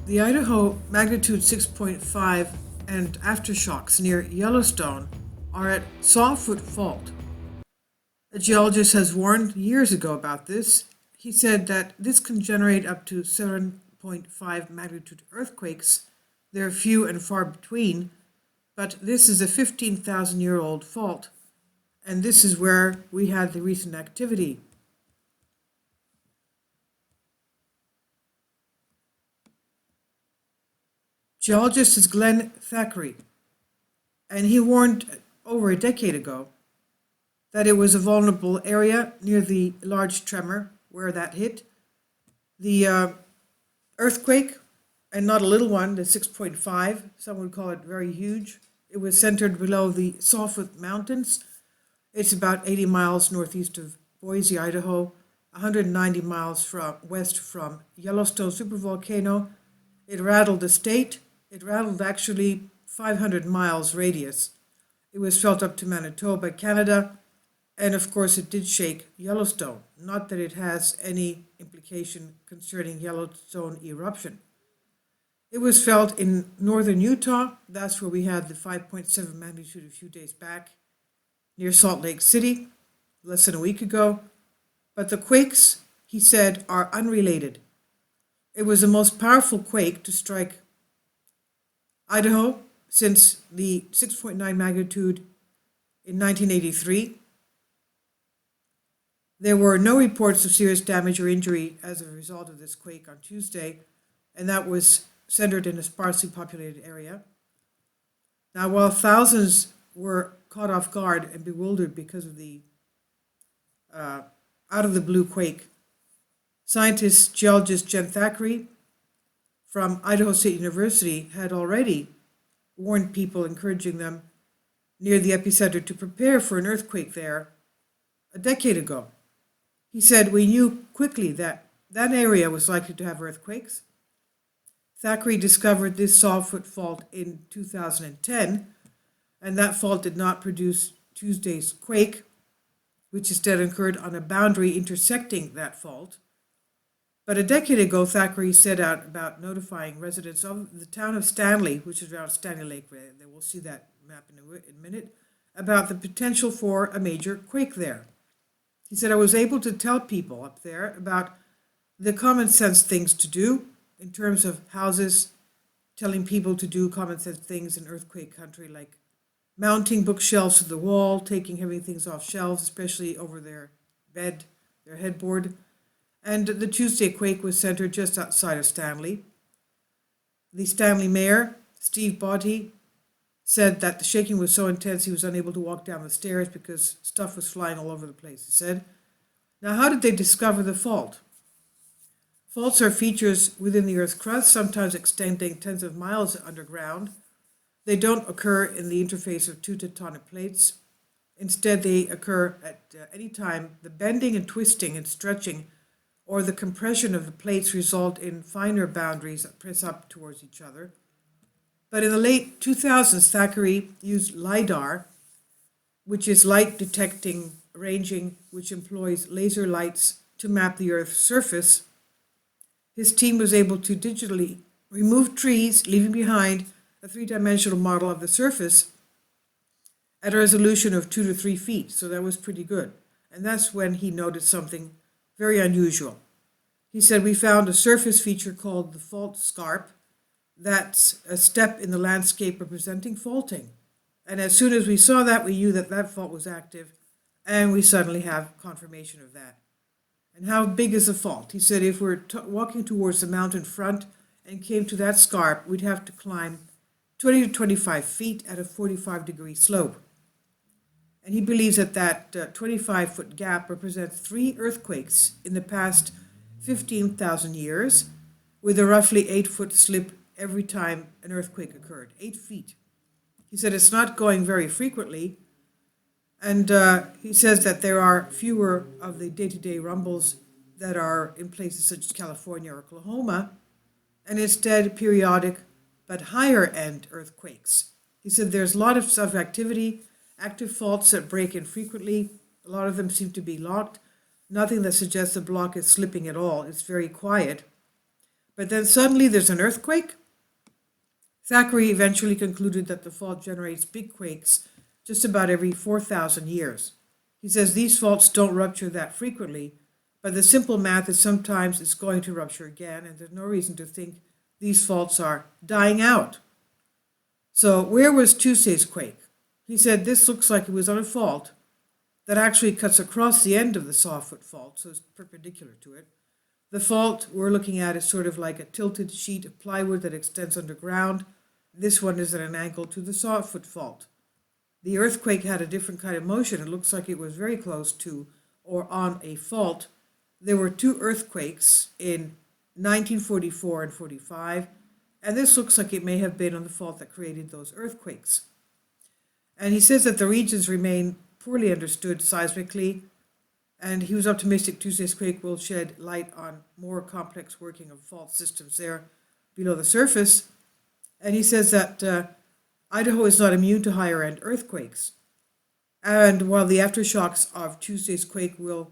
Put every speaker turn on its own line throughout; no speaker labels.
The Idaho magnitude 6.5 and aftershocks near Yellowstone are at Sawtooth Fault. A geologist has warned years ago about this. He said that this can generate up to 7.5 magnitude earthquakes. They're few and far between, but this is a 15,000-year-old fault, and this is where we had the recent activity. Geologist is Glenn Thackeray, and he warned over a decade ago that it was a vulnerable area near the large tremor where that hit. The earthquake, and not a little one, the 6.5, some would call it very huge. It was centered below the Sawtooth Mountains. It's about 80 miles northeast of Boise, Idaho, 190 miles west from Yellowstone supervolcano. It rattled the state. It rattled actually 500 miles radius. It was felt up to Manitoba, Canada, and of course it did shake Yellowstone. Not that it has any implication concerning Yellowstone eruption. It was felt in northern Utah. That's where we had the 5.7 magnitude a few days back, near Salt Lake City, less than a week ago. But the quakes, he said, are unrelated. It was the most powerful quake to strike Idaho since the 6.9 magnitude in 1983. There were no reports of serious damage or injury as a result of this quake on Tuesday, and that was centered in a sparsely populated area. Now, while thousands were caught off guard and bewildered because of the out-of-the-blue quake, scientist, geologist Jen Thackeray from Idaho State University had already warned people, encouraging them near the epicenter to prepare for an earthquake there a decade ago. He said, "We knew quickly that that area was likely to have earthquakes." Thackeray discovered this Sawtooth fault in 2010, and that fault did not produce Tuesday's quake, which instead occurred on a boundary intersecting that fault. But a decade ago, Thackeray set out about notifying residents of the town of Stanley, which is around Stanley Lake, they will see that map in a minute, about the potential for a major quake there. He said, "I was able to tell people up there about the common sense things to do in terms of houses, telling people to do common sense things in earthquake country, like mounting bookshelves to the wall, taking heavy things off shelves, especially over their bed, their headboard." And the Tuesday quake was centered just outside of Stanley. The Stanley mayor, Steve Boddy, said that the shaking was so intense he was unable to walk down the stairs because stuff was flying all over the place, he said. Now, how did they discover the fault? Faults are features within the Earth's crust, sometimes extending tens of miles underground. They don't occur in the interface of two tectonic plates. Instead, they occur at any time the bending and twisting and stretching or the compression of the plates result in finer boundaries that press up towards each other. But in the late 2000s, Thackeray used LIDAR, which is light detecting ranging, which employs laser lights to map the Earth's surface. His team was able to digitally remove trees, leaving behind a three-dimensional model of the surface at a resolution of 2 to 3 feet, so that was pretty good. And that's when he noticed something very unusual. He said, "We found a surface feature called the fault scarp. That's a step in the landscape representing faulting. And as soon as we saw that, we knew that that fault was active, and we suddenly have confirmation of that." And how big is the fault? He said, if we're walking towards the mountain front and came to that scarp, we'd have to climb 20 to 25 feet at a 45-degree slope. And he believes that that 25-foot gap represents 3 earthquakes in the past 15,000 years, with a roughly 8-foot slip every time an earthquake occurred. 8 feet. He said it's not going very frequently, and he says that there are fewer of the day-to-day rumbles that are in places such as California or Oklahoma, and instead periodic but higher-end earthquakes. He said there's a lot of activity, active faults that break infrequently. A lot of them seem to be locked. Nothing that suggests the block is slipping at all. It's very quiet. But then suddenly there's an earthquake. Thackeray eventually concluded that the fault generates big quakes just about every 4,000 years. He says these faults don't rupture that frequently, but the simple math is sometimes it's going to rupture again, and there's no reason to think these faults are dying out. So where was Tuesday's quake? He said this looks like it was on a fault that actually cuts across the end of the Sawtooth fault, so it's perpendicular to it. The fault we're looking at is sort of like a tilted sheet of plywood that extends underground. This one is at an angle to the Sawtooth fault. The earthquake had a different kind of motion. It looks like it was very close to or on a fault. There were two earthquakes in 1944 and 45, and this looks like it may have been on the fault that created those earthquakes. And he says that the regions remain poorly understood seismically, and he was optimistic Tuesday's quake will shed light on more complex working of fault systems there below the surface. And he says that Idaho is not immune to higher end earthquakes. And while the aftershocks of Tuesday's quake will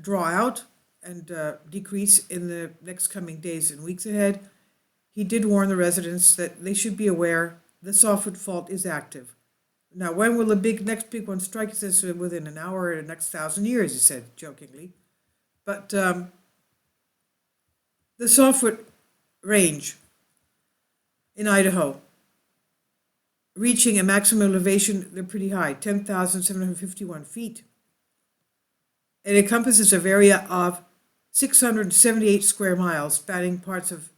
draw out and decrease in the next coming days and weeks ahead, he did warn the residents that they should be aware the Sawtooth fault is active. Now, when will the next big one strike? He says within an hour or the next 1,000 years, he said jokingly. But the Sawtooth range in Idaho, reaching a maximum elevation, they're pretty high, 10,751 feet. It encompasses an area of 678 square miles, spanning parts of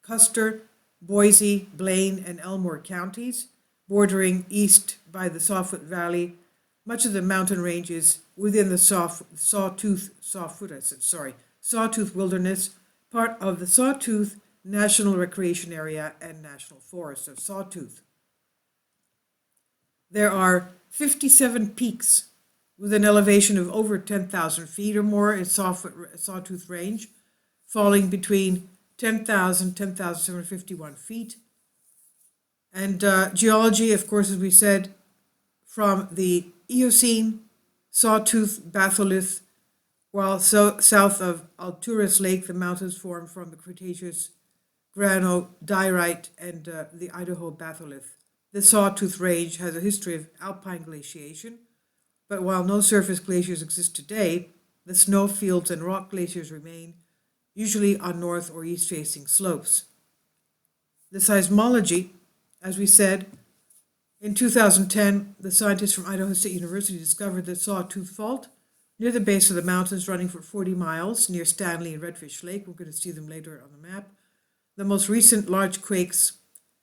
Custer, Boise, Blaine, and Elmore counties, bordering east by the Sawtooth Valley. Much of the mountain range is within the Sawtooth Wilderness, part of the Sawtooth National Recreation Area and National Forest of Sawtooth. There are 57 peaks with an elevation of over 10,000 feet or more in Sawtooth range, falling between 10,000 and 10,751 feet. And geology, of course, as we said, from the Eocene, Sawtooth batholith, while south of Alturas Lake, the mountains formed from the Cretaceous granodiorite and the Idaho batholith. The Sawtooth Range has a history of alpine glaciation, but while no surface glaciers exist today, the snow fields and rock glaciers remain, usually on north or east-facing slopes. The seismology, as we said, in 2010, the scientists from Idaho State University discovered the Sawtooth Fault near the base of the mountains running for 40 miles near Stanley and Redfish Lake. We're going to see them later on the map. The most recent large quakes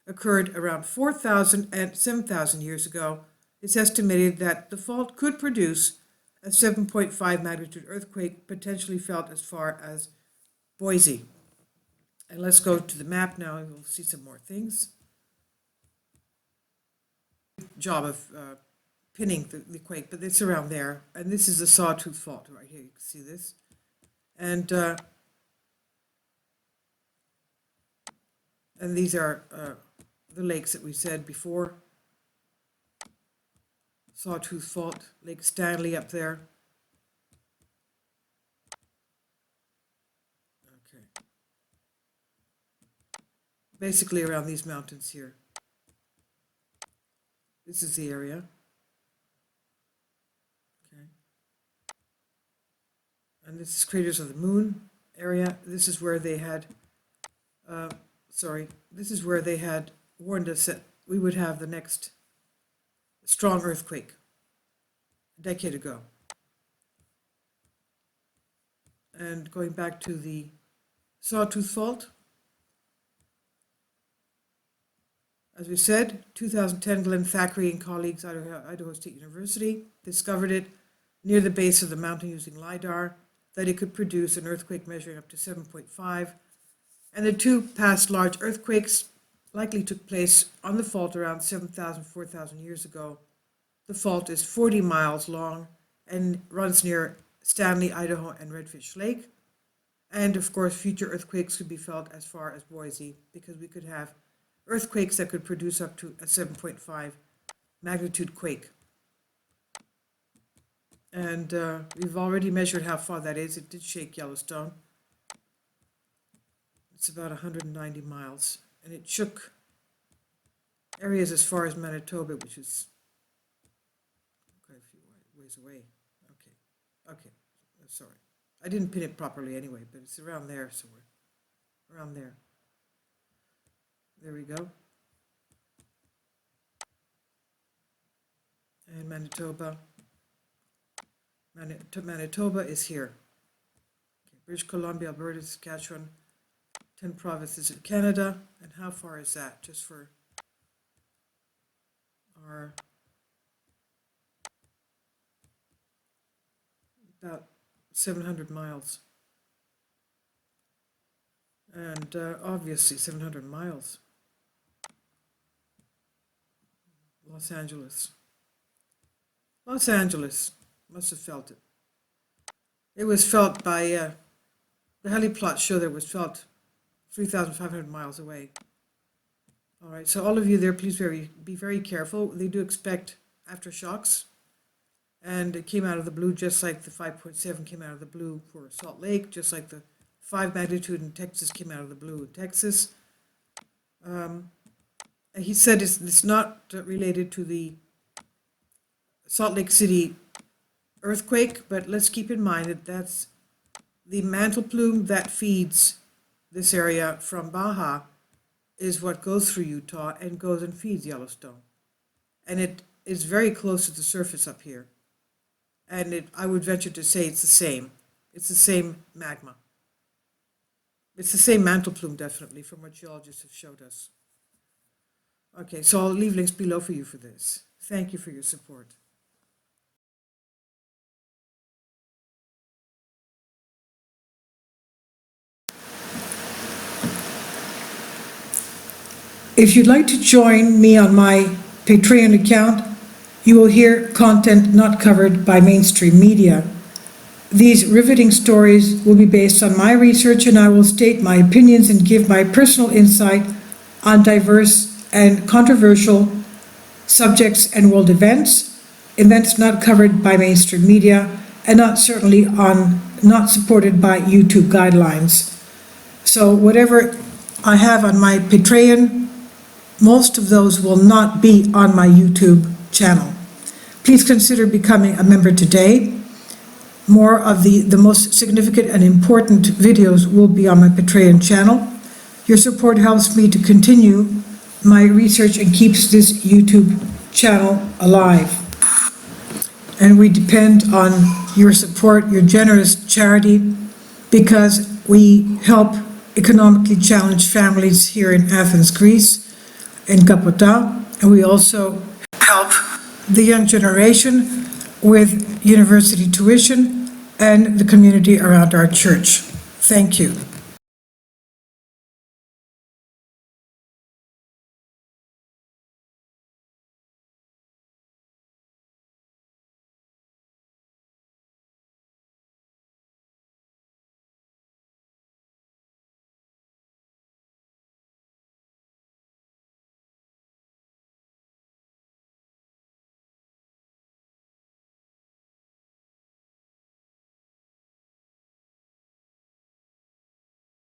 occurred around 4,000 and 7,000 years ago. It's estimated that the fault could produce a 7.5 magnitude earthquake, potentially felt as far as Boise. And let's go to the map now and we'll see some more things. Job of pinning the quake, but it's around there. And this is the Sawtooth Fault right here. You can see this. And these are the lakes that we said before. Sawtooth Fault, Lake Stanley up there. Okay. Basically around these mountains here. This is the area. Okay. And this is Craters of the Moon area. This is where they had, this is where they had warned us that we would have the next strong earthquake a decade ago. And going back to the Sawtooth Fault, as we said, 2010, Glenn Thackeray and colleagues at Idaho State University discovered it near the base of the mountain using LIDAR, that it could produce an earthquake measuring up to 7.5. And the two past large earthquakes likely took place on the fault around 7,000, 4,000 years ago. The fault is 40 miles long and runs near Stanley, Idaho, and Redfish Lake. And of course, future earthquakes could be felt as far as Boise, because we could have earthquakes that could produce up to a 7.5 magnitude quake. And we've already measured how far that is. It did shake Yellowstone. It's about 190 miles, and it shook areas as far as Manitoba, which is quite a few ways away. Okay, sorry. I didn't pin it properly anyway, but it's around there, so we're around there. There we go. And Manitoba. Manitoba is here. Okay, British Columbia, Alberta, Saskatchewan, 10 provinces in Canada. And how far is that? Just for our about 700 miles. And obviously 700 miles. Los Angeles. Los Angeles must have felt it. It was felt by, the heliplots show that it was felt 3,500 miles away. All right, so all of you there, please be very careful. They do expect aftershocks. And it came out of the blue, just like the 5.7 came out of the blue for Salt Lake, just like the 5 magnitude in Texas came out of the blue in Texas. He said it's not related to the Salt Lake City earthquake, but let's keep in mind that that's the mantle plume that feeds this area from Baja is what goes through Utah and goes and feeds Yellowstone. And it is very close to the surface up here. And I would venture to say it's the same. It's the same magma. It's the same mantle plume, definitely, from what geologists have showed us. Okay, so I'll leave links below for you for this. Thank you for your support. If you'd like to join me on my Patreon account, you will hear content not covered by mainstream media. These riveting stories will be based on my research, and I will state my opinions and give my personal insight on diverse and controversial subjects and world events not covered by mainstream media, and not supported by YouTube guidelines. So whatever I have on my Patreon, most of those will not be on my YouTube channel. Please consider becoming a member today. More of the most significant and important videos will be on my Patreon channel. Your support helps me to continue my research and keeps this YouTube channel alive. And we depend on your support, your generous charity, because we help economically challenged families here in Athens, Greece, in Kapota, and we also help the young generation with university tuition and the community around our church. Thank you.